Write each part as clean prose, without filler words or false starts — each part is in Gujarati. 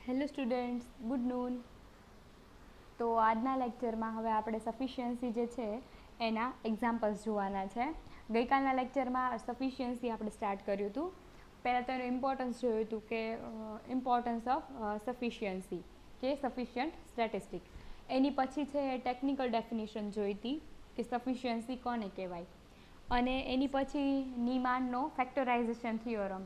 Hello students, good noon. તો આજના લેક્ચરમાં હવે આપણે સફિશિયન્સી જે છે એના એક્ઝામ્પલ્સ જોવાના છે. ગઈકાલના લેક્ચરમાં સફિશિયન્સી આપણે સ્ટાર્ટ કર્યું હતું. પહેલાં તો એનું ઇમ્પોર્ટન્સ જોયું હતું કે ઇમ્પોર્ટન્સ ઓફ સફિશિયન્સી કે સફિશિયન્ટ સ્ટેટિસ્ટિક. એની પછી છે એ ટેકનિકલ ડેફિનેશન જોઈ હતી કે સફિશિયન્સી કોને કહેવાય. અને એની પછી નીમાનનો ફેક્ટરાઇઝેશન થિયોરમ,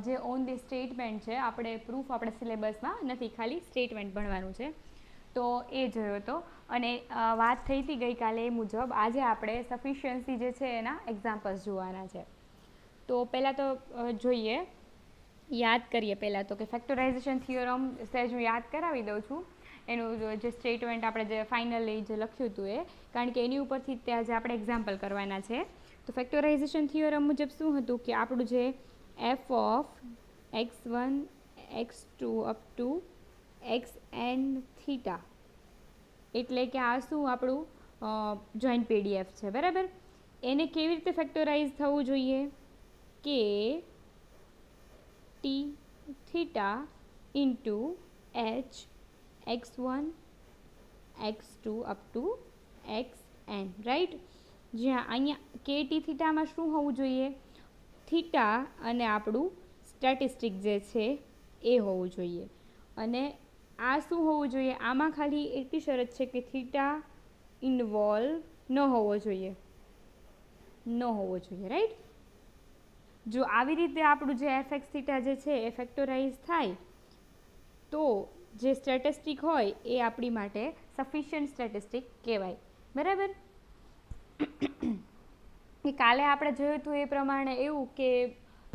જે ઓન ધી સ્ટેટમેન્ટ છે. આપણે પ્રૂફ આપણે સિલેબસમાં નથી, ખાલી સ્ટેટમેન્ટ ભણવાનું છે, તો એ જોયો હતો. અને વાત થઈ હતી ગઈકાલે એ મુજબ આજે આપણે સફિશિયન્સી જે છે એના એક્ઝામ્પલ્સ જોવાના છે. તો પહેલાં તો જોઈએ, યાદ કરીએ પહેલાં તો કે ફેક્ટરાઇઝેશન થિયોરમ સહેજ હું યાદ કરાવી દઉં છું. એનું જે સ્ટેટમેન્ટ આપણે જે ફાઇનલી જે લખ્યું હતું એ, કારણ કે એની ઉપરથી ત્યાં જે આપણે એક્ઝામ્પલ કરવાના છે. તો ફેક્ટરાઇઝેશન થિયોરમ મુજબ શું હતું કે આપણું જે F of x1 x2 up to xn theta, એટલે કે આ શું આપણું જોઈન્ટ પીડીએફ છે, બરાબર. એને કેવી રીતે ફેક્ટરાઇઝ થવું જોઈએ કે T theta into H x1 x2 up to xn, right. જ્યાં અહીંયા કે ટી થીટામાં શું હોવું જોઈએ, થીટા અને આપણું સ્ટેટિસ્ટિક જે છે એ હોવું જોઈએ. અને આ શું હોવું જોઈએ, આમાં ખાલી એટલી શરત છે કે થીટા ઇન્વોલ્વ ન હોવો જોઈએ, રાઈટ. જો આવી રીતે આપણું જે એફએક્સ થીટા જે છે એ ફેક્ટરાઇઝ થાય તો જે સ્ટેટિસ્ટિક હોય એ આપણી માટે સફિશિયન્ટ સ્ટેટિસ્ટિક કહેવાય, બરાબર. કાલે આપણે જોયું હતું એ પ્રમાણે એવું કે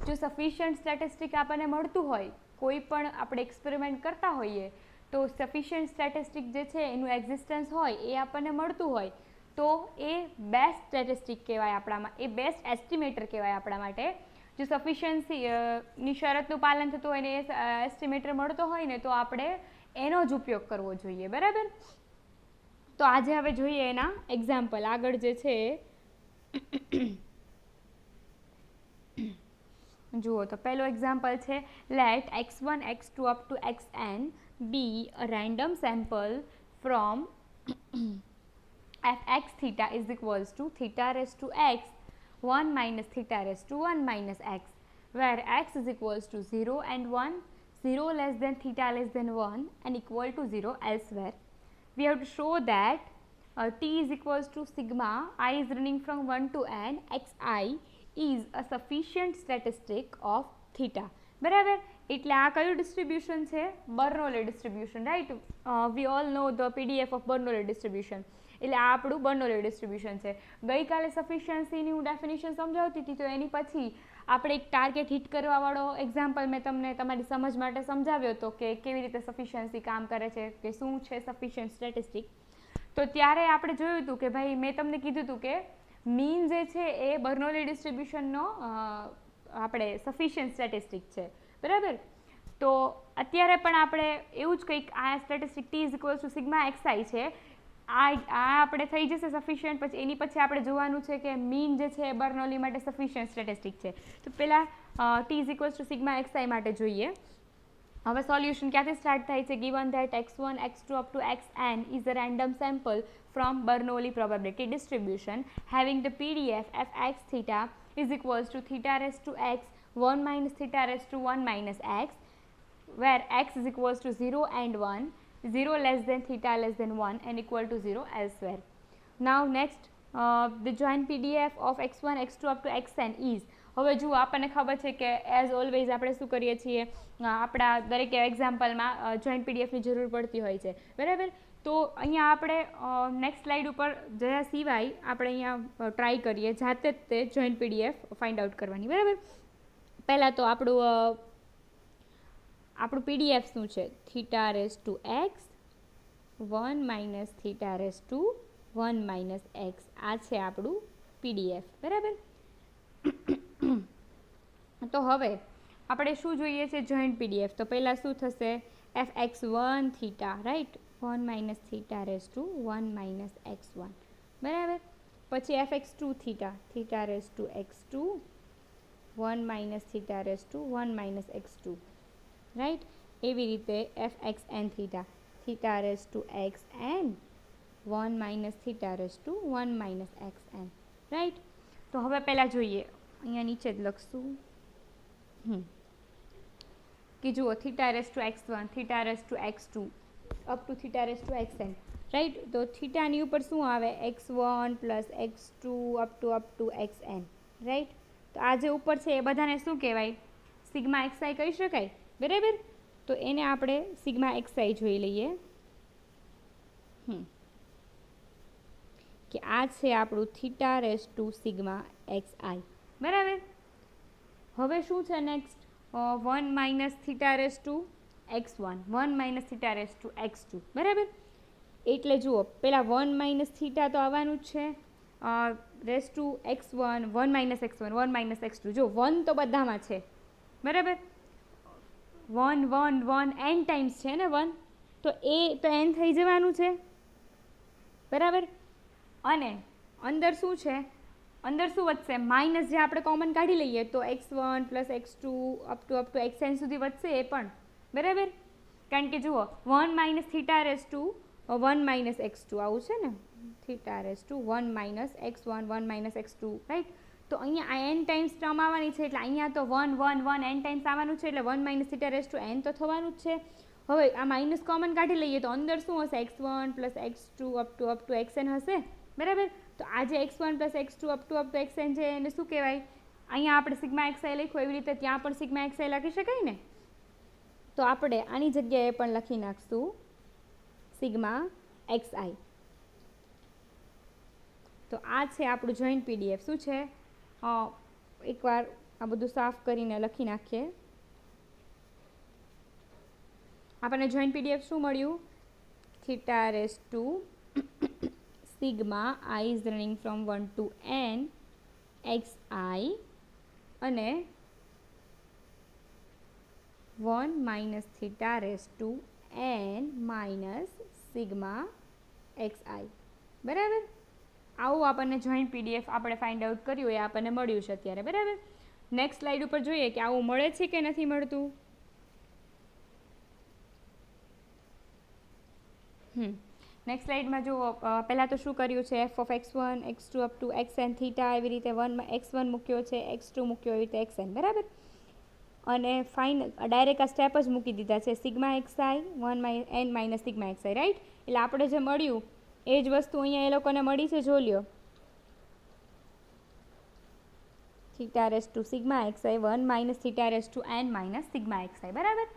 જો સફિશિયન્ટ સ્ટેટિસ્ટિક આપણને મળતું હોય, કોઈ પણ આપણે એક્સપેરિમેન્ટ કરતા હોઈએ તો સફિશિયન્ટ સ્ટેટિસ્ટિક જે છે એનું એક્ઝિસ્ટન્સ હોય એ આપણને મળતું હોય તો એ બેસ્ટ સ્ટેટિસ્ટિક કહેવાય આપણામાં, એ બેસ્ટ એસ્ટિમેટર કહેવાય આપણા માટે. જો સફિશિયન્સીની શરતનું પાલન થતું હોય ને એ એસ્ટિમેટર મળતો હોય ને તો આપણે એનો જ ઉપયોગ કરવો જોઈએ, બરાબર. તો આજે હવે જોઈએ એના એક્ઝામ્પલ. આગળ જે છે જુઓ, તો પહેલો એક્ઝામ્પલ છે let x1 x2 up to xn be a random sample from fx theta is equals to theta raised to x 1 minus theta raised to 1 minus x, where x is equals to 0 and 1, 0 less than theta less than 1 and equal to 0 elsewhere. We have to show that t is equals to sigma I is running from 1 to n xi is a sufficient statistic of theta, બરાબર. એટલે આ કયું ડિસ્ટ્રીબ્યુશન છે, Bernoulli distribution, right. We all know the PDF of Bernoulli distribution, એટલે આ આપણું બર્નોલી ડિસ્ટ્રીબ્યુશન છે. ગઈકાલે સફિશિયન્સીની હું ડેફિનેશન સમજાવતી હતી, તો એની પછી આપણે એક ટાર્ગેટ હિટ કરવાવાળો એક્ઝામ્પલ મેં તમને તમારી સમજ માટે સમજાવ્યો હતો કે કેવી રીતે સફિશિયન્સી કામ કરે છે, કે શું છે સફિશિયન્ટ સ્ટેટિસ્ટિક. તો ત્યારે આપણે જોયું હતું કે ભાઈ મેં તમને કીધું હતું કે મીન જે છે એ બર્નોલી ડિસ્ટ્રીબ્યુશનનો આપણે સફિશિયન્ટ સ્ટેટિસ્ટિક છે, બરાબર. તો અત્યારે પણ આપણે એવું જ કંઈક આ statistic T is equals to sigma XI છે. આ આપણે થઈ જશે સફિશિયન્ટ. પછી એની પછી આપણે જોવાનું છે કે મીન જે છે એ બર્નોલી માટે સફિશિયન્ટ સ્ટેટિસ્ટિક છે. તો પહેલાં T is equals to sigma XI માટે જોઈએ. હવે સોલ્યુશન ક્યાંથી સ્ટાર્ટ થાય છે, given that x1 x2 up to xn is a random sample from Bernoulli probability distribution having the PDF fx theta is equals to theta raised to x 1 minus theta raised to 1 minus x, where x is equals to 0 and 1, 0 less than theta less than 1 and equal to 0 elsewhere. Now next, the joint PDF of x1 x2 up to xn is, હવે જુઓ આપણને ખબર છે કે એઝ ઓલવેઝ આપણે શું કરીએ છીએ, આપણા દરેક એક્ઝામ્પલમાં જોઈન્ટ પીડીએફની જરૂર પડતી હોય છે, બરાબર. તો અહીંયા આપણે નેક્સ્ટ સ્લાઇડ ઉપર જયા સિવાય આપણે અહીંયા ટ્રાય કરીએ જાતે જ તે જોઈન્ટ પીડીએફ ફાઇન્ડ આઉટ કરવાની, બરાબર. પહેલાં તો આપણું પીડીએફ શું છે, theta raise to x 1 minus theta raise to 1 minus x, આ છે આપણું પીડીએફ, બરાબર. તો હવે આપણે શું જોઈએ છે, જોઈન્ટ પીડીએફ. તો પહેલાં શું થશે, fx1 theta, right, 1 minus theta raise to 1 minus x1, બરાબર. પછી fx2 theta, theta raise to x2 1 minus theta raise to 1 minus x2, right. એવી રીતે F X N theta, theta raise to X N 1 minus theta raise to 1 minus X N, right. તો હવે પહેલાં જોઈએ, અહીંયા નીચે જ લખશું કે જુઓ theta raise two x1, theta raise to x2 up two theta raise two xn, right. તો થીટાની ઉપર શું આવે, x1 plus x2 up to xn, right. તો આ જે ઉપર છે એ બધાને શું કહેવાય, સિગ્મા એક્સઆઈ કહી શકાય, બરાબર. તો એને આપણે સિગ્મા એક્સઆઈ જોઈ લઈએ કે આ છે આપણું theta raise to sigma XI, બરાબર. હવે શું છે next, 1 minus theta raise two x1, 1 minus theta raise to x2, બરાબર. એટલે જુઓ પહેલાં 1 માઇનસ થીટા તો આવવાનું જ છે, raise to x1, 1 minus x1, 1 minus x2, જો 1 તો બધામાં છે, બરાબર. 1 1 1 n ટાઈમ્સ છે ને 1, તો એ તો n થઈ જવાનું છે, બરાબર. અને અંદર શું છે, અંદર શું વધશે, માઇનસ જે આપણે કોમન કાઢી લઈએ તો x1 plus x2 up to xn સુધી વધશે એ પણ, બરાબર. કારણ કે જુઓ 1 minus theta raise to 1 minus x2 આવું છે ને, theta raise to 1 minus x1 1 minus x2, right. તો અહીંયા આ n ટાઈમ્સ ટર્મ આવવાની છે એટલે અહીંયા તો 1 1 1 n ટાઈમ્સ આવવાનું છે, એટલે 1 minus theta raise to n તો થવાનું જ છે. હવે આ માઇનસ કોમન કાઢી લઈએ તો અંદર શું હશે, x1 plus x2 up to xn હશે, બરાબર. તો આ જે x1 plus x2 up to xn છે એને શું કહેવાય, અહીંયા આપણે સિગ્મા એક્સઆઈ લખ્યું એવી રીતે ત્યાં પણ સિગ્મા એક્સઆઈ લખી શકાય ને. તો આપણે આની જગ્યાએ પણ લખી નાખશું સિગ્મા એક્સઆઈ. તો આ છે આપણું જોઈન્ટ પીડીએફ. શું છે, એકવાર આ બધું સાફ કરીને લખી નાખીએ. આપણને જોઈન્ટ પીડીએફ શું મળ્યું, theta raise to sigma i is running from 1 to n x i અને 1 minus theta raise to n minus sigma x i, બરાબર. આવું આપણને જોઈન્ટ પીડીએફ આપણે ફાઇન્ડ આઉટ કર્યું એ આપણને મળ્યું છે અત્યારે, બરાબર. નેક્સ્ટ સ્લાઇડ ઉપર જોઈએ કે આવું મળે છે કે નથી મળતું. નેક્સ્ટ સ્લાઇડમાં જુઓ, પહેલાં તો શું કર્યું છે, f of x1 x2 up to xn theta એવી રીતે x1 મૂક્યો છે, x2 મૂક્યો એવી રીતે xn, બરાબર. અને ફાઇનલ ડાયરેક્ટ આ સ્ટેપ જ મૂકી દીધા છે, sigma x i 1 n minus sigma XI, right. એટલે આપણે જે મળ્યું એ જ વસ્તુ અહીંયા એ લોકોને મળી છે, જો લ્યો, theta raise to sigma x i 1 minus theta raise to n minus sigma XI, બરાબર.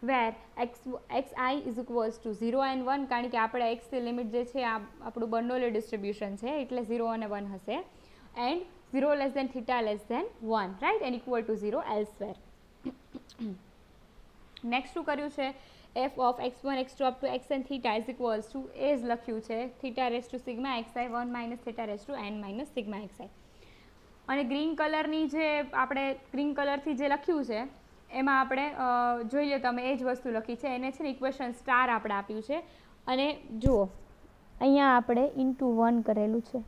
વેર xi is equals two 0 and 1, કારણ કે આપણે એક્સની લિમિટ જે છે આ આપણું બર્નોલી ડિસ્ટ્રીબ્યુશન છે એટલે 0 અને 1 હશે, and 0 less than theta less than 1, right, and equal to 0 elsewhere. Next શું કર્યું છે, f of x1 x2 up to xn theta is equals to એ જ લખ્યું છે, theta raise to sigma x i 1 minus theta raise to n minus sigma x i. અને ગ્રીન કલરની જે આપણે ગ્રીન કલરથી જે લખ્યું છે એમાં આપણે જોઈ લો તમે એ જ વસ્તુ લખી છે, એને છે ને ઇક્વેશન સ્ટાર આપણે આપ્યું છે, અને જુઓ અહીંયા આપણે ઇન્ટુ 1 કરેલું છે,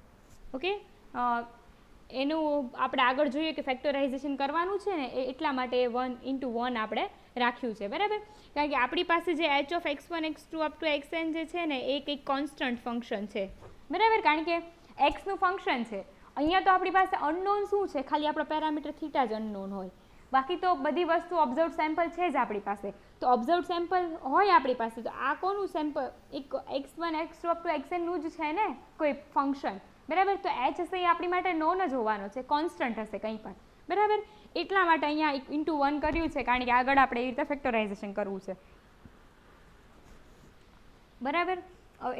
ઓકે. એનું આપણે આગળ જોઈએ કે ફેક્ટરાઇઝેશન કરવાનું છે ને એટલા માટે 1 ઇન્ટુ 1 આપણે રાખ્યું છે, બરાબર. કારણ કે આપણી પાસે જે h of x1 x2 up to xn જે છે ને એ કંઈક કોન્સ્ટન્ટ ફંક્શન છે, બરાબર. કારણ કે એક્સનું ફંક્શન છે, અહીંયા તો આપણી પાસે અનનોન શું છે, ખાલી આપણો પેરામીટર થીટા જ અનનોન હોય, બાકી તો બધી વસ્તુ ઓબ્ઝર્વ સેમ્પલ છે જ આપણી પાસે. તો ઓબ્ઝર્વ સેમ્પલ હોય આપણી પાસે, તો આ કોનું સેમ્પલ, એક x1 x2 અપ ટુ xnનું જ છે ને કોઈ ફંક્શન, બરાબર. તો h હશે એ આપણી માટે નોન જ હોવાનો છે, કોન્સ્ટન્ટ હશે કંઈ પણ, બરાબર. એટલા માટે અહીંયા ઇન્ટુ 1 કર્યું છે, કારણ કે આગળ આપણે એ રીતે ફેક્ટરાઇઝેશન કરવું છે, બરાબર.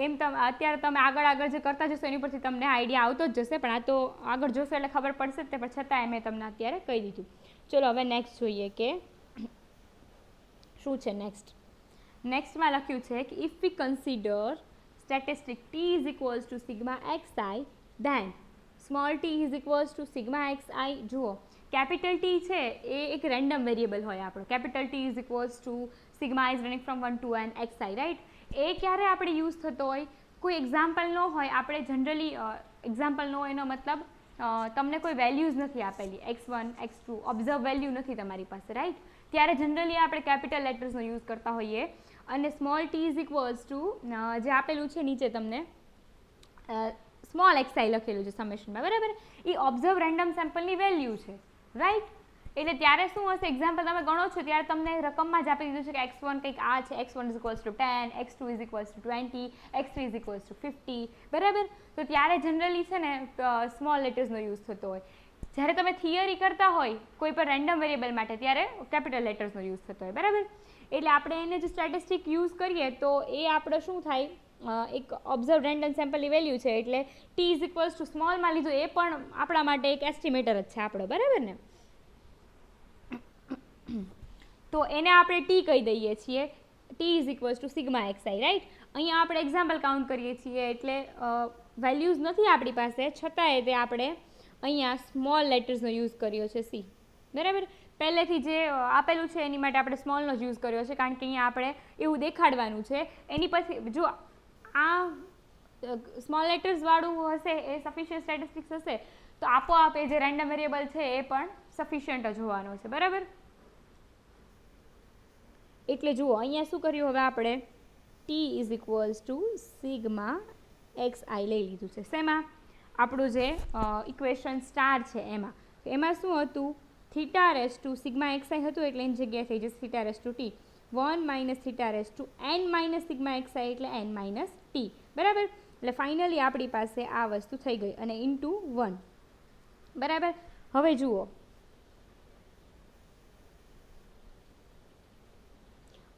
એમ અત્યારે તમે આગળ જે કરતા જશો એની પરથી તમને આઈડિયા આવતો જ જશે, પણ આ તો આગળ જોશો એટલે ખબર પડશે જ તે, પણ છતાંય મેં તમને અત્યારે કહી દીધું. ચલો હવે નેક્સ્ટ જોઈએ કે શું છે નેક્સ્ટમાં લખ્યું છે કે if we consider statistic t is equals to sigma xi then small t is equals to sigma xi. જુઓ કેપિટલ T છે એ એક રેન્ડમ વેરિયેબલ હોય આપણો, capital T is equals to sigma is running from 1 to n xi, right. એ ક્યારે આપણે યુઝ થતો હોય, કોઈ એક્ઝામ્પલ ન હોય, આપણે જનરલી એક્ઝામ્પલ ન હોય એનો મતલબ તમને કોઈ વેલ્યુઝ નથી આપેલી, x1 x2 ઓબ્ઝર્વ વેલ્યુ નથી તમારી પાસે, રાઈટ. ત્યારે જનરલી આપણે કેપિટલ લેટર્સનો યુઝ કરતા હોઈએ અને small T is equals two જે આપેલું છે નીચે તમને સ્મોલ એક્સઆઈ લખેલું છે સમેશનમાં, બરાબર, એ ઓબ્ઝર્વ રેન્ડમ સેમ્પલની વેલ્યુ છે, રાઈટ. એટલે ત્યારે શું હશે, એક્ઝામ્પલ તમે ગણો છો ત્યારે તમને રકમમાં જ આપી દીધું છે કે x1 કંઈક આ છે, x1 is equals two 10, x2 is equals two 20, x3 is equals two 50, બરાબર. તો ત્યારે જનરલી છે ને સ્મોલ લેટર્સનો યુઝ થતો હોય. જ્યારે તમે થિયરી કરતા હોય કોઈ પણ રેન્ડમ વેરિયેબલ માટે ત્યારે કેપિટલ લેટર્સનો યુઝ થતો હોય, બરાબર. એટલે આપણે એને જે સ્ટેટિસ્ટિક યુઝ કરીએ તો એ આપણે શું થાય, એક ઓબ્ઝર્વ રેન્ડમ સેમ્પલની વેલ્યુ છે એટલે ટી ઇઝ ઇક્વલ્સ ટુ સ્મોલમાં લીધું એ પણ આપણા માટે એક એસ્ટિમેટર જ છે આપણો, બરાબર ને. તો એને આપણે ટી કહી દઈએ છીએ, T is equals to sigma XI, right. અહીંયા આપણે એક્ઝામ્પલ કાઉન્ટ કરીએ છીએ એટલે વેલ્યુઝ નથી આપણી પાસે, છતાંય તે આપણે અહીંયા સ્મોલ લેટર્સનો યુઝ કર્યો છે સી, બરાબર. પહેલેથી જે આપેલું છે એની માટે આપણે સ્મોલનો જ યુઝ કર્યો છે કારણ કે અહીંયા આપણે એવું દેખાડવાનું છે. એની પછી જો આ સ્મોલ લેટર્સવાળું હશે એ સફિશિયન્ટ સ્ટેટિસ્ટિક્સ હશે તો આપોઆપ એ જે રેન્ડમ વેરિયેબલ છે એ પણ સફિશિયન્ટ જ હોવાનો છે, બરાબર. એટલે જુઓ અહીંયા શું કર્યું, હવે આપણે t is equals to sigma x i લઈ લીધું છે. શેમાં? આપણું જે ઇક્વેશન સ્ટાર છે એમાં. એમાં શું હતું, theta raise to sigma x i હતું એટલે એની જગ્યાએ થઈ જશે theta raise to t, 1 minus theta raise to N minus sigma x i એટલે એન માઇનસ ટી, બરાબર. એટલે ફાઇનલી આપણી પાસે આ વસ્તુ થઈ ગઈ અને ઇન્ટુ 1, બરાબર. હવે જુઓ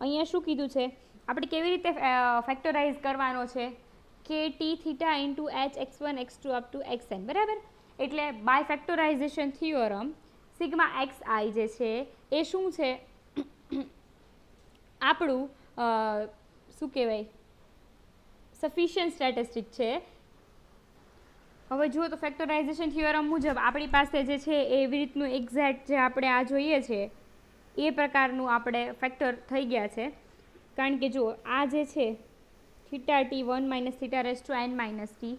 અહીંયા શું કીધું છે, આપણે કેવી રીતે ફેક્ટરાઇઝ કરવાનો છે કે T theta into H x1 x2 up to xn, બરાબર. એટલે by ફેક્ટરાઇઝેશન theorem sigma x i જે છે એ શું છે, આપણું શું કહેવાય સફિશિયન્ટ સ્ટેટિસ્ટિક છે. હવે જુઓ તો ફેક્ટરાઇઝેશન થિયોરમ મુજબ આપણી પાસે જે છે એવી રીતનું એક્ઝેક્ટ જે આપણે આ જોઈએ છે એ પ્રકારનું આપણે ફેક્ટર થઈ ગયા છે. કારણ કે જુઓ આ જે છે theta T 1 minus theta raise to N minus T,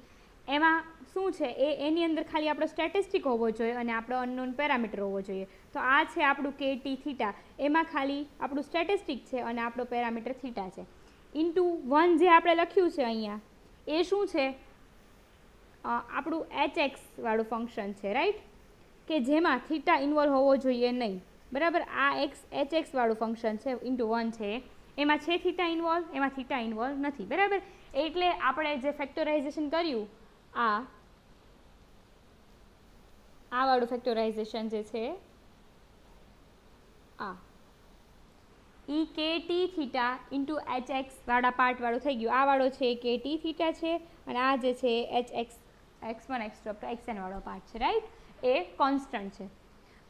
એમાં શું છે એની અંદર ખાલી આપણો સ્ટેટિસ્ટિક હોવો જોઈએ અને આપણો અનનોન પેરામીટર હોવો જોઈએ. તો આ છે આપણું કે ટી થીટા, એમાં ખાલી આપણું સ્ટેટિસ્ટિક છે અને આપણો પેરામીટર થીટા છે. ઇન્ટુ 1 જે આપણે લખ્યું છે અહીંયા એ શું છે, આપણું એચ એક્સ વાળું ફંક્શન છે, રાઈટ, કે જેમાં થીટા ઇન્વોલ્વ હોવો જોઈએ નહીં, બરાબર. આ એચ એક્સ વાળું ફંક્શન છે ઇન્ટુ 1 છે, એમાં છે થીટા ઇન્વોલ્વ, એમાં થીટા ઇન્વોલ્વ નથી, બરાબર. એટલે આપણે જે ફેક્ટરાઇઝેશન કર્યું આ વાળું ફેક્ટરાઇઝેશન જે છે આ ઈ કે T theta into H x વાળા પાર્ટવાળું થઈ ગયું. આ વાળો છે કે ટી થીટા છે અને આ જે છે H x x1 x2 up to xn વાળો પાર્ટ છે, રાઈટ, એ કોન્સ્ટન્ટ છે.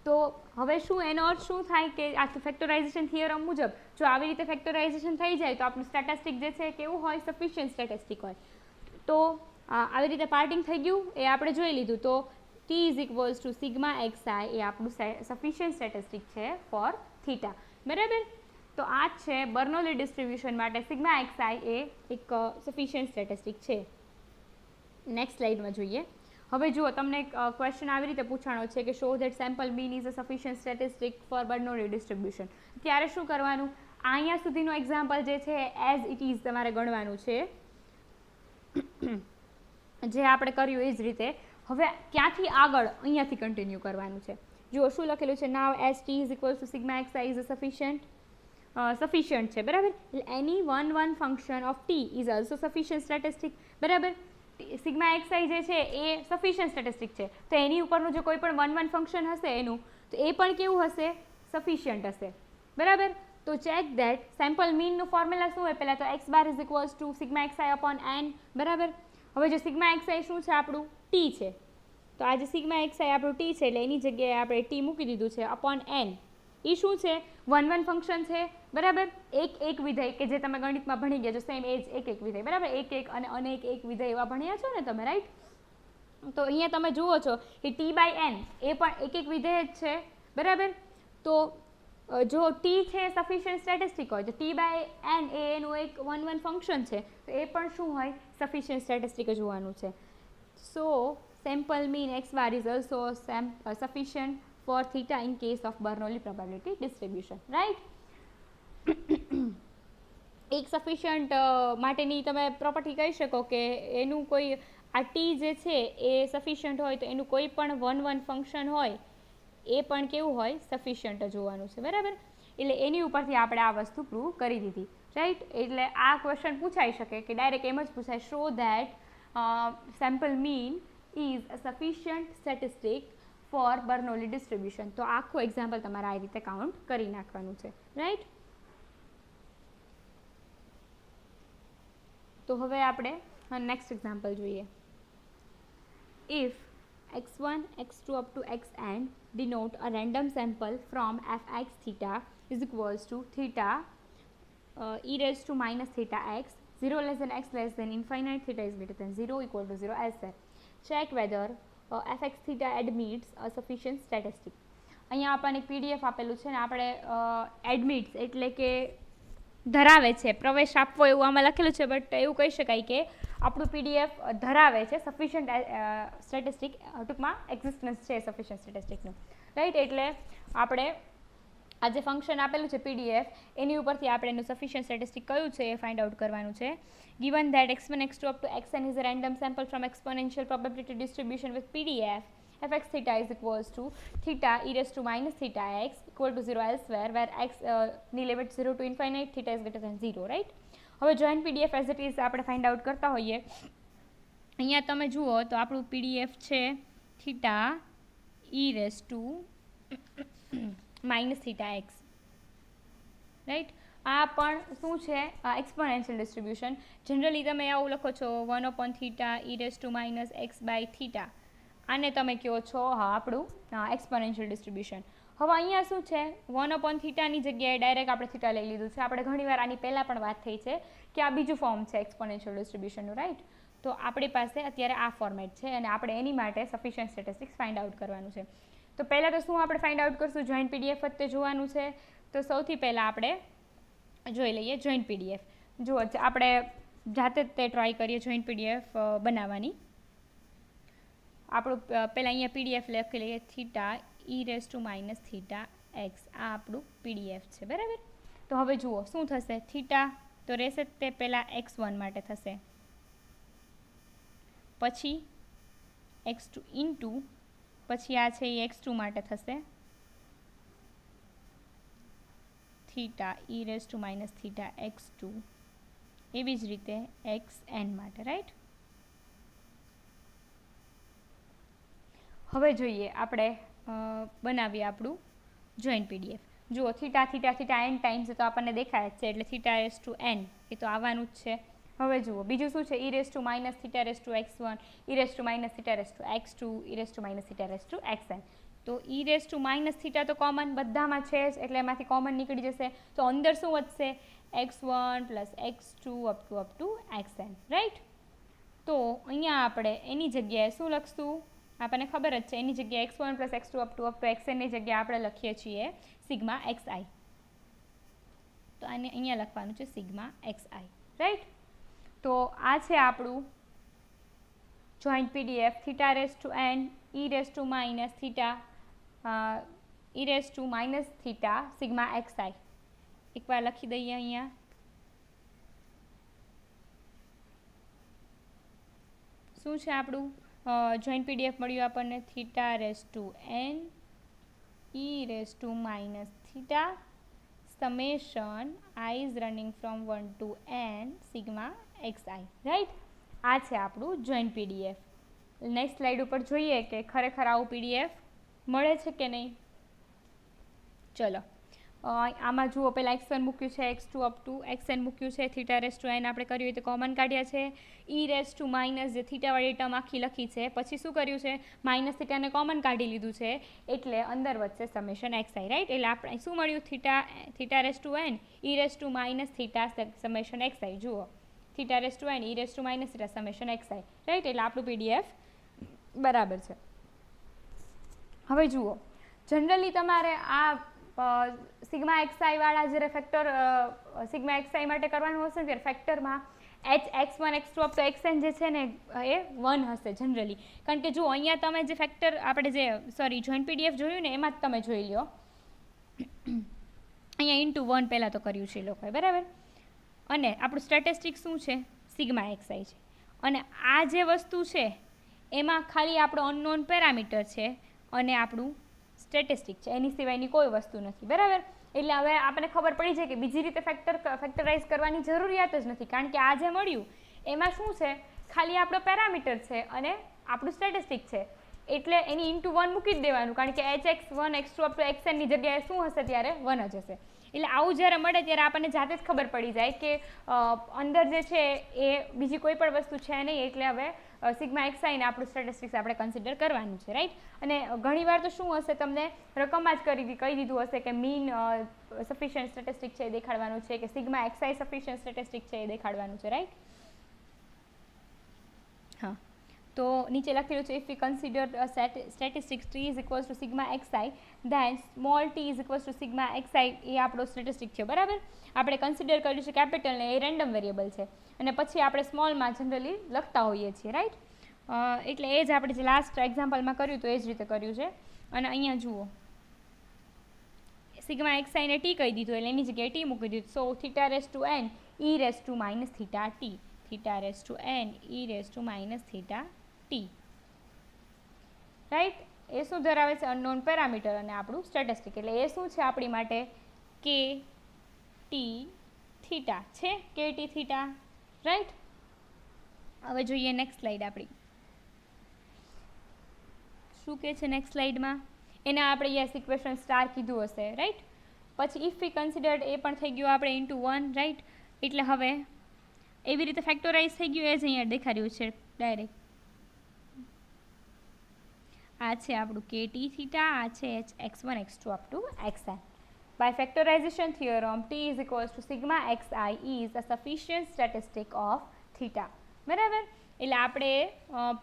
તો હવે શું એનો અર્થ શું થાય કે આ ફેક્ટરાઇઝેશન થિયરમ મુજબ જો આવી રીતે ફેક્ટરાઇઝેશન થઈ જાય તો આપણું સ્ટેટિસ્ટિક જે છે કેવું હોય, સફિશિયન્ટ સ્ટેટિસ્ટિક હોય. તો આવી રીતે પાર્ટિંગ થઈ ગયું એ આપણે જોઈ લીધું. તો t is equals to sigma x i એ આપણું સફિશિયન્ટ સ્ટેટિસ્ટિક છે ફોર થીટા, બરાબર. તો આ જ છે બર્નોલી ડિસ્ટ્રીબ્યુશન માટે સિગ્મા એક્સ આઈ એ એક સફિશિયન્ટ સ્ટેટિસ્ટિક છે. નેક્સ્ટ સ્લાઇડમાં જોઈએ. હવે જુઓ તમને એક ક્વેશ્ચન આવી રીતે પૂછાણો છે કે show that sample mean is a sufficient statistic for Bernoulli distribution. ત્યારે શું કરવાનું, અહીંયા સુધીનું એક્ઝામ્પલ જે છે એઝ ઇટ ઇઝ તમારે ગણવાનું છે, જે આપણે કર્યું એ જ રીતે. હવે ક્યાંથી આગળ અહીંયાથી કન્ટિન્યુ કરવાનું છે. જુઓ શું લખેલું છે, now as t is equals to sigma x i is a sufficient છે, બરાબર. Any one function of t is also sufficient statistic, બરાબર. સિગ્મા એક્સ આઈ જે છે એ સફિશિયન્ટ સ્ટેટિસ્ટિક છે તો એની ઉપરનું જે કોઈ પણ વન ફંક્શન હશે એનું તો એ પણ કેવું હશે, સફિશિયન્ટ હશે, બરાબર. તો ચેક ધેટ સેમ્પલ મીનનું ફોર્મ્યુલા શું હોય, પહેલાં તો X bar is equals to sigma x I upon N, બરાબર. હવે જો સિગ્મા એક્સ આઈ શું છે આપણું ટી છે, તો આ જે સિગ્મા એક્સ આઈ આપણું ટી છે એટલે એની જગ્યાએ આપણે ટી મૂકી દીધું છે અપોન એન. એ શું છે, વન ફંક્શન છે, બરાબર. એક વિધેય કે જે તમે ગણિતમાં ભણી ગયા છો સેમ એ જ એક વિધેય, બરાબર. એક અને અનેક વિધેય એવા ભણ્યા છો ને તમે, રાઈટ. તો અહીંયા તમે જુઓ છો કે ટી બાય એન એ પણ એક વિધેય જ છે, બરાબર. તો જો ટી છે સફિશિયન્ટ સ્ટેટિસ્ટિક હોય તો ટી બાય એન એ એનું એક વન ફંક્શન છે તો એ પણ શું હોય, સફિશિયન્ટ સ્ટેટિસ્ટિક જ હોવાનું છે. So sample mean x bar is also sufficient for theta in case of Bernoulli probability distribution, right? એક સફિશિયન્ટ માટેની તમે પ્રોપર્ટી કહી શકો કે એનું કોઈ આ ટી જે છે એ સફિશિયન્ટ હોય તો એનું કોઈ પણ વન ફંક્શન હોય એ પણ કેવું હોય સફિશિયન્ટ જ હોવાનું છે, બરાબર. એટલે એની ઉપરથી આપણે આ વસ્તુ પ્રૂવ કરી દીધી, રાઈટ. એટલે આ ક્વેશ્ચન પૂછાઈ શકે કે ડાયરેક્ટ એમ જ પૂછાય, show that sample mean is a sufficient statistic for Bernoulli distribution. તો આખું એક્ઝામ્પલ તમારે આ રીતે કાઉન્ટ કરી નાખવાનું છે, રાઈટ. તો હવે આપણે નેક્સ્ટ એક્ઝામ્પલ જોઈએ. If x1, x2 up to xn denote a random sample from fx theta is equals to theta e raised to minus theta x, 0 less than x less than infinite, theta is greater than 0, equal to 0 elsewhere. Check whether fx theta admits a sufficient statistic. અહીંયા આપણને PDF આપેલું છે ને આપણે admits એટલે કે ધરાવે છે, પ્રવેશ આપવો એવું આમાં લખેલું છે, બટ એવું કહી શકાય કે આપણું PDF ધરાવે છે સફિશિયન્ટ સ્ટેટિસ્ટિક, ટૂંકમાં એક્ઝિસ્ટન્સ છે સફિશિયન્ટ સ્ટેટિસ્ટિકનું, રાઈટ. એટલે આપણે આ જે ફંક્શન આપેલું છે PDF એની ઉપરથી આપણે એનું સફિશિયન્ટ સ્ટેટિસ્ટિક કયું છે એ ફાઇન્ડ આઉટ કરવાનું છે. given that x1, x2 up to xn is a random sample from exponential probability distribution with PDF, fx theta is equals to theta e raised to minus theta x equal to 0 elsewhere where x ની limit 0 to infinite, theta is greater than 0, right. હવે joint PDF as it is આપણે ફાઇન્ડ આઉટ કરતા હોઈએ. અહીંયા તમે જુઓ તો આપણું PDF છે theta e raised to minus theta x, right. આ પણ શું છે એક્સપોનેન્શિયલ ડિસ્ટ્રીબ્યુશન. જનરલી તમે આવું લખો છો 1/θ e raised to minus x by theta, આને તમે કહો છો હા આપણું એક્સપોનેન્શિયલ ડિસ્ટ્રીબ્યુશન. હવે અહીંયા શું છે 1/θની જગ્યાએ ડાયરેક્ટ આપણે થીટા લઈ લીધું છે. આપણે ઘણીવાર આની પહેલાં પણ વાત થઈ છે કે આ બીજું ફોર્મ છે એક્સપોનેન્શિયલ ડિસ્ટ્રીબ્યુશનનું, રાઈટ. તો આપણી પાસે અત્યારે આ ફોર્મેટ છે અને આપણે એની માટે સફિશિયન્ટ સ્ટેટિસ્ટિક્સ ફાઇન્ડ આઉટ કરવાનું છે. તો પહેલાં તો શું આપણે ફાઇન્ડ આઉટ કરશું, જોઈન્ટ PDF જ તે જોવાનું છે. તો સૌથી પહેલાં આપણે જોઈ લઈએ જોઈન્ટ PDF. જુઓ આપણે જાતે જ તે ટ્રાય કરીએ જોઈન્ટ PDF બનાવવાની. આપણું પહેલાં અહીંયા PDF લખી લઈએ theta e raised to minus theta x, આ આપણું PDF છે, બરાબર. તો હવે જુઓ શું થશે, થીટા તો રહેશે તે પહેલાં x1 માટે થશે, પછી x2 ઇન્ટુ પછી આ છે એ x2 માટે થશે theta e raised to minus theta x2, એવી જ રીતે xn માટે, રાઈટ. હવે જોઈએ આપણે બનાવીએ આપણું જોઈન્ટ PDF. જુઓ theta theta theta n times તો આપણને દેખાય જ છે, એટલે થીટા રેસ ટુ n એ તો આવવાનું જ છે. હવે જુઓ બીજું શું છે, e raised to minus theta raised to x1, e raised to minus theta raised to x2, e raised to minus theta raised to xn. તો e raised to minus theta તો કોમન બધામાં છે જ, એટલે એમાંથી કોમન નીકળી જશે. તો અંદર શું વધશે, x1 plus x2 up to xn, right. તો અહીંયા આપણે એની જગ્યાએ શું લખશું, આપણને ખબર જ છે એની જગ્યાએ x1 plus x2 up to xn ની જગ્યાએ આપણે લખીએ છીએ સિગ્મા xi. તો આને અહીંયા લખવાનું છે સિગ્મા xi, રાઈટ. તો આ છે આપણું joint PDF theta raise to n e raise to minus theta e raise to minus theta sigma xi. એકવાર લખી દઈએ અહીંયા. શું છે આપણું જોઈન્ટ PDF મળ્યું આપણને theta raise to n e raise to minus theta summation i is running from 1 to n sigma xi, right. આ છે આપણું જોઈન્ટ PDF. નેક્સ્ટ સ્લાઇડ ઉપર જોઈએ કે ખરેખર આવું PDF મળે છે કે નહીં. ચલો આમાં જુઓ પહેલાં x1 મૂક્યું છે, x2 અપ ટુ xn મૂક્યું છે, થીટા રેસ ટુ n આપણે કર્યું હોય તો કોમન કાઢ્યા છે, e રેસ ટુ માઇનસ જે થીટાવાળી ટર્મ આખી લખી છે, પછી શું કર્યું છે માઇનસ થીટાને કોમન કાઢી લીધું છે, એટલે અંદર વચ્ચે સમેશન xi, રાઈટ. એટલે આપણે શું મળ્યું, theta raise to n e raise to minus theta summation xi. જુઓ theta raise to n e raise to minus theta summation xi, right. એટલે આપણું PDF બરાબર છે. હવે જુઓ જનરલી તમારે આ સિગ્મા એક્સઆઈ વાળા જ્યારે ફેક્ટર સિગ્મા એક્સઆઈ માટે કરવાનું હશે ને ત્યારે ફેક્ટરમાં x1 x2 અપ તો xn જે છે ને એ 1 હશે જનરલી, કારણ કે જો અહીંયા તમે જે ફેક્ટર આપણે જે જોઈન્ટ પીડીએફ જોયું ને એમાં જ તમે જોઈ લો, અહીંયા ઇન્ટુ 1 પહેલાં તો કર્યું છે એ લોકોએ, બરાબર. અને આપણું સ્ટેટિસ્ટિક શું છે? સિગ્મા એક્સઆઈ છે. અને આ જે વસ્તુ છે એમાં ખાલી આપણો અનનોન પેરામીટર છે અને આપણું સ્ટેટિસ્ટિક છે, એની સિવાયની કોઈ વસ્તુ નથી, બરાબર. એટલે હવે આપણને ખબર પડી જાય કે બીજી રીતે ફેક્ટરાઇઝ કરવાની જરૂરિયાત જ નથી, કારણ કે આ જે મળ્યું એમાં શું છે? ખાલી આપણો પેરામીટર છે અને આપણું સ્ટેટિસ્ટિક છે, એટલે એની ઇન્ટુ 1 મૂકી જ દેવાનું, કારણ કે hx1 x2 up to xn ની જગ્યાએ શું હશે? ત્યારે 1 જ હશે. એટલે આવું જ્યારે મળે ત્યારે આપણને જાતે જ ખબર પડી જાય કે અંદર જે છે એ બીજી કોઈ પણ વસ્તુ છે નહીં, એટલે હવે સિગ્મા એક્સઆઈને આપણું સ્ટેટિસ્ટિક્સ આપણે કન્સિડર કરવાનું છે, રાઈટ. અને ઘણીવાર તો શું હશે, તમને રકમમાં જ કહી દીધું હશે કે મીન સફિશિયન્ટ સ્ટેટિસ્ટિક છે એ દેખાડવાનું છે, કે સિગ્મા એક્સઆઈ સફિશિયન્ટ સ્ટેટિસ્ટિક છે એ દેખાડવાનું છે, રાઈટ. હા, તો નીચે લખેલું છે if we consider statistics t is equals to sigma x i then small t is equals to sigma x i એ આપણો સ્ટેટિસ્ટિક છે, બરાબર. આપણે કન્સિડર કર્યું છે કેપિટલને, એ રેન્ડમ વેરિયેબલ છે, અને પછી આપણે સ્મોલમાં જનરલી લખતા હોઈએ છીએ, રાઈટ. એટલે એ જ આપણે જે લાસ્ટ એક્ઝામ્પલમાં કર્યું તો એ જ રીતે કર્યું છે. અને અહીંયા જુઓ સિગ્મા એક્સઆઈને ટી કહી દીધું, એટલે એની જગ્યાએ ટી મૂકી દીધું. So theta raise to n e raise to minus theta t, theta raise to n e raise to minus theta t, right. એ શું ધરાવે છે? અનનોન પેરામીટર અને આપણું સ્ટેટિસ્ટિક. એટલે એ શું છે આપણી માટે? કે ટી થીટા છે, કે ટી થીટા, રાઈટ. હવે જોઈએ નેક્સ્ટ સ્લાઇડ આપણી શું કહે છે. નેક્સ્ટ સ્લાઇડમાં એને આપણે યસ ઇક્વેશન સ્ટાર કીધું હશે, રાઈટ. પછી ઇફ વી કન્સિડર્ડ એ પણ થઈ ગયું આપણે ઇન્ટુ 1, રાઈટ. એટલે હવે એવી રીતે ફેક્ટોરાઇઝ થઈ ગયું, એ જ અહીંયા દેખાડ્યું છે ડાયરેક્ટ. આ છે આપણું કે ટી થીટા, આ છે x1 x2 up to xn. By factorization theorem, t is equals to sigma xi is a sufficient statistic of theta. બરાબર. એટલે આપણે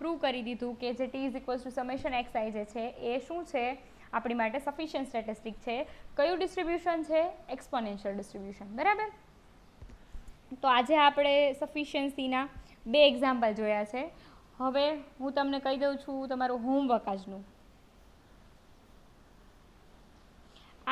પ્રૂવ કરી દીધું કે જે t is equals to summation xi જે છે એ શું છે? આપણી માટે સફિશિયન્ટ સ્ટેટિસ્ટિક છે. કયું ડિસ્ટ્રીબ્યુશન છે? એક્સપોનેન્શિયલ ડિસ્ટ્રીબ્યુશન, બરાબર. તો આજે આપણે સફિશિયન્સીના 2 એક્ઝામ્પલ જોયા છે. હવે હું તમને કહી દઉં છું તમારું હોમવર્ક આજનું.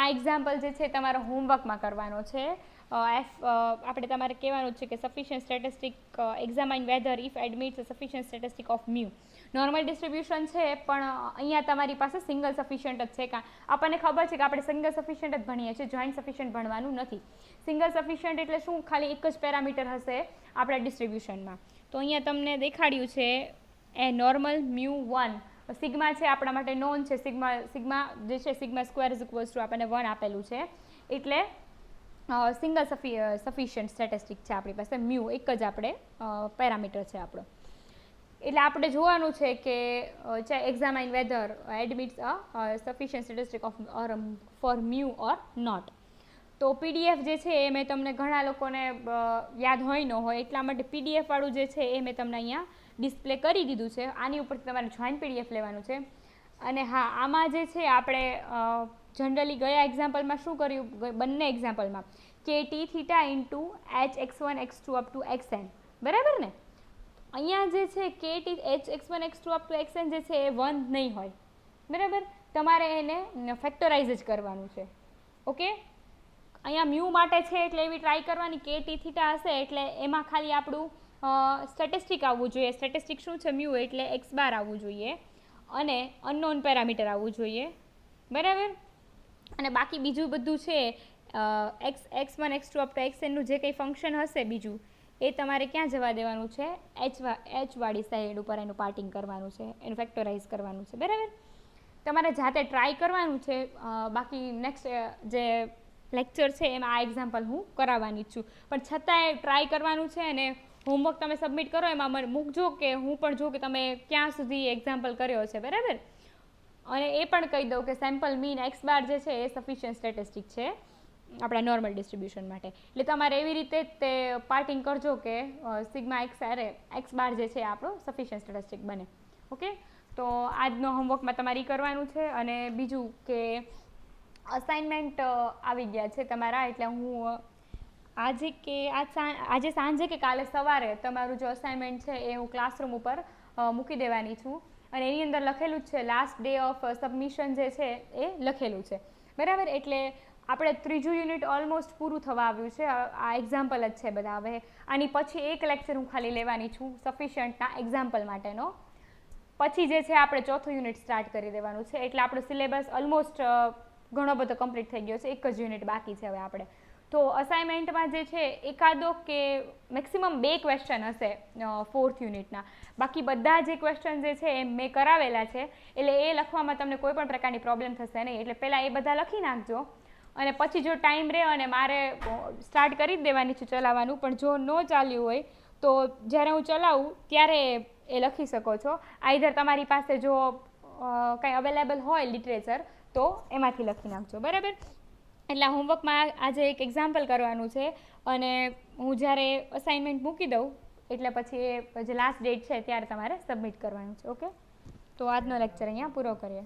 આ એક્ઝામ્પલ જે છે તમારો હોમવર્કમાં કરવાનો છે. આપણે તમારે કહેવાનું છે કે sufficient statistic examine whether if admits sufficient statistic of mu. Normal distribution છે પણ અહીંયા તમારી પાસે સિંગલ સફિશિયન્ટ જ છે. આપણને ખબર છે કે આપણે સિંગલ સફિશિયન્ટ જ ભણીએ છીએ, જોઈન્ટ સફિશિયન્ટ ભણવાનું નથી. સિંગલ સફિશિયન્ટ એટલે શું? ખાલી એક જ પેરામીટર હશે આપણા ડિસ્ટ્રીબ્યુશનમાં. તો અહીંયા તમને દેખાડ્યું છે એ નોર્મલ મ્યુ 1 સિગ્મા છે આપણા માટે નોન છે. સિગ્મા જે છે sigma square is equals two આપણને 1 આપેલું છે, એટલે સિંગલ સફિશિયન્ટ સ્ટેટિસ્ટિક છે આપણી પાસે. મ્યુ એક જ આપણે પેરામીટર છે આપણો. એટલે આપણે જોવાનું છે કે examine whether admits sufficient statistic of for mu or not. તો પીડીએફ જે છે એ મેં તમને ઘણા લોકોને યાદ હોય ન હોય એટલા માટે પીડીએફ વાળું જે છે એ મેં તમને અહીંયા ડિસ્પ્લે કરી દીધું છે. આની ઉપરથી તમારે જોઈન્ટ પીડીએફ લેવાનું છે. અને હા, આમાં જે છે આપણે જનરલી ગયા એક્ઝામ્પલમાં શું કર્યું? બંને એક્ઝામ્પલમાં કે T theta into h(x1 x2 up to xn), બરાબર ને. અહીંયા જે છે કે T h(x1 x2 up to xn) જે છે એ 1 નહીં હોય, બરાબર. તમારે એને ફેક્ટરાઇઝ જ કરવાનું છે. ઓકે, અહીંયા મ્યુ માટે છે એટલે એવી ટ્રાય કરવાની કે ટી થીટા હશે એટલે એમાં ખાલી આપણું સ્ટેટિસ્ટિક આવવું જોઈએ. સ્ટેટિસ્ટિક શું છે? મ્યુ એટલે x બાર આવવું જોઈએ અને અનનોન પેરામીટર આવવું જોઈએ, બરાબર. અને બાકી બીજું બધું છે x1 x2 up to xn નું જે કંઈ ફંક્શન હશે બીજું એ તમારે ક્યાં જવા દેવાનું છે? h વાળી સાઈડ ઉપર એનું પાર્ટિંગ કરવાનું છે, એનું ફેક્ટરાઇઝ કરવાનું છે, બરાબર. તમારે જાતે ટ્રાય કરવાનું છે. બાકી નેક્સ્ટ જે લેક્ચર છે એમાં આ એક્ઝામ્પલ હું કરાવવાની જ છું, પણ છતાંય ટ્રાય કરવાનું છે. અને હોમવર્ક તમે સબમિટ કરો એમાં મને મૂકજો કે હું પણ જોઉં કે તમે ક્યાં સુધી એક્ઝામ્પલ કર્યો છે, બરાબર. અને એ પણ કહી દઉં કે સેમ્પલ મીન x બાર જે છે એ સફિશિયન્ટ સ્ટેટિસ્ટિક છે આપણા નોર્મલ ડિસ્ટ્રીબ્યુશન માટે. એટલે તમારે એવી રીતે તે પાર્ટિંગ કરજો કે સિગ્મા x બાર જે છે આપણો સફિશિયન્ટ સ્ટેટિસ્ટિક બને. ઓકે, તો આજનો હોમવર્કમાં તમારે કરવાનું છે. અને બીજું કે અસાઇનમેન્ટ આવી ગયા છે તમારા, એટલે હું આજે સાંજે કે કાલે સવારે તમારું જે અસાઇનમેન્ટ છે એ હું ક્લાસરૂમ ઉપર મૂકી દેવાની છું, અને એની અંદર લખેલું જ છે લાસ્ટ ડે ઓફ સબમિશન જે છે એ લખેલું છે, બરાબર. એટલે આપણે ત્રીજું યુનિટ ઓલમોસ્ટ પૂરું થવા આવ્યું છે. આ એક્ઝામ્પલ જ છે બધા. હવે આની પછી એક લેક્ચર હું ખાલી લેવાની છું સફિશિયન્ટના એક્ઝામ્પલ માટેનો, પછી જે છે આપણે ચોથું યુનિટ સ્ટાર્ટ કરી દેવાનું છે. એટલે આપણો સિલેબસ ઓલમોસ્ટ ઘણો બધો કમ્પ્લીટ થઈ ગયો છે, એક જ યુનિટ બાકી છે હવે આપણે. તો અસાઇનમેન્ટમાં જે છે એકાદો કે મેક્સિમમ 2 ક્વેશ્ચન હશે 4th યુનિટના, બાકી બધા જે ક્વેશ્ચન જે છે એ મેં કરાવેલા છે, એટલે એ લખવામાં તમને કોઈ પણ પ્રકારની પ્રોબ્લેમ થશે નહીં. એટલે પહેલાં એ બધા લખી નાખજો, અને પછી જો ટાઈમ રહે અને મારે સ્ટાર્ટ કરી જ દેવાની છે ચલાવવાનું, પણ જો ન ચાલ્યું હોય તો જ્યારે હું ચલાવું ત્યારે એ લખી શકો છો. આઈધર તમારી પાસે જો કંઈ અવેલેબલ હોય લિટરેચર તો એમાંથી લખી નાખજો, બરાબર. એટલે હોમવર્કમાં આજે એક એક્ઝામ્પલ કરવાનું છે, અને હું જ્યારે અસાઇનમેન્ટ મૂકી દઉં એટલે પછી એ જે લાસ્ટ ડેટ છે ત્યારે તમારે સબમિટ કરવાનું છે. ઓકે, તો આજનો લેક્ચર અહીંયા પૂરો કરીએ.